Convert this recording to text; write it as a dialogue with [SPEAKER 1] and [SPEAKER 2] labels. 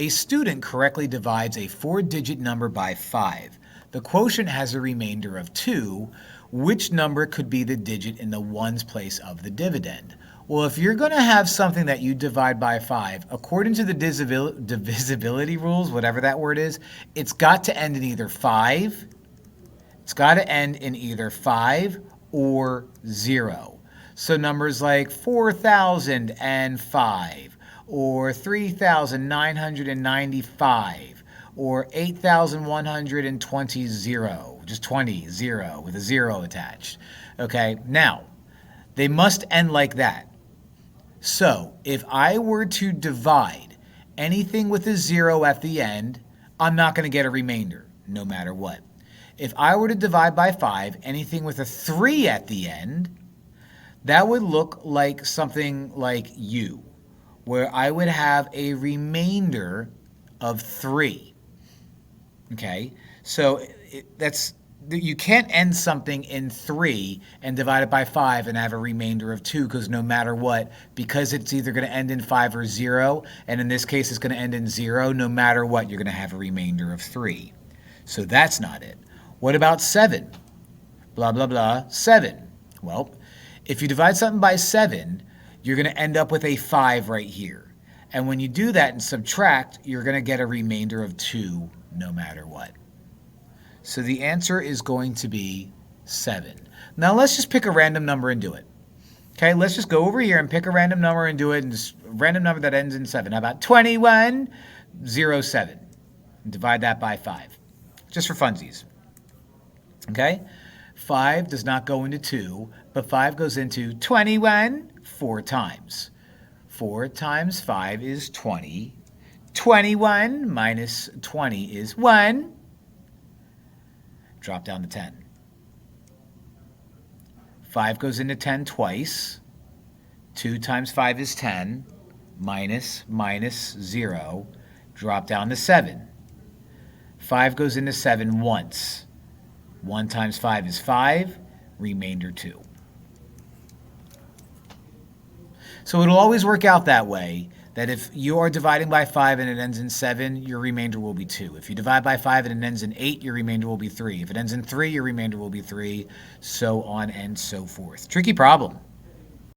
[SPEAKER 1] A student correctly divides a 4-digit number by 5. The quotient has a remainder of 2. Which number could be the digit in the ones place of the dividend? Well, if you're going to have something that you divide by 5, according to the divisibility rules, whatever that word is, it's got to end in either 5. It's got to end in either 5 or 0. So numbers like 4,005 or 3,995 or 8,120, just 20, 0 with a 0 attached. Okay, now they must end like that. So if I were to divide anything with a 0 at the end, I'm not going to get a remainder, no matter what. If I were to divide by 5, anything with a 3 at the end, that would look like something like U, where I would have a remainder of 3. Okay, so you can't end something in 3 and divide it by 5 and have a remainder of 2, because no matter what, because it's either going to end in 5 or 0, and in this case it's going to end in 0, no matter what, you're going to have a remainder of 3. So that's not it. What about 7? Blah, blah, blah, 7. Well, if you divide something by 7, you're going to end up with a 5 right here. And when you do that and subtract, you're going to get a remainder of 2 no matter what. So the answer is going to be 7. Now let's just pick a random number and do it. Okay, let's just go over here and pick a random number and do it, and just a random number that ends in 7. How about 2107? And divide that by 5, just for funsies. Okay, 5 does not go into 2, but 5 goes into 21 4 times. 4 times 5 is 20. 21 minus 20 is 1. Drop down to 10. 5 goes into 10 twice. 2 times 5 is 10. Minus 0. Drop down to 7. 5 goes into 7 once. 1 times 5 is 5. Remainder 2. So it'll always work out that way, that if you are dividing by 5 and it ends in 7, your remainder will be 2. If you divide by 5 and it ends in 8, your remainder will be 3. If it ends in 3, your remainder will be 3, so on and so forth. Tricky problem.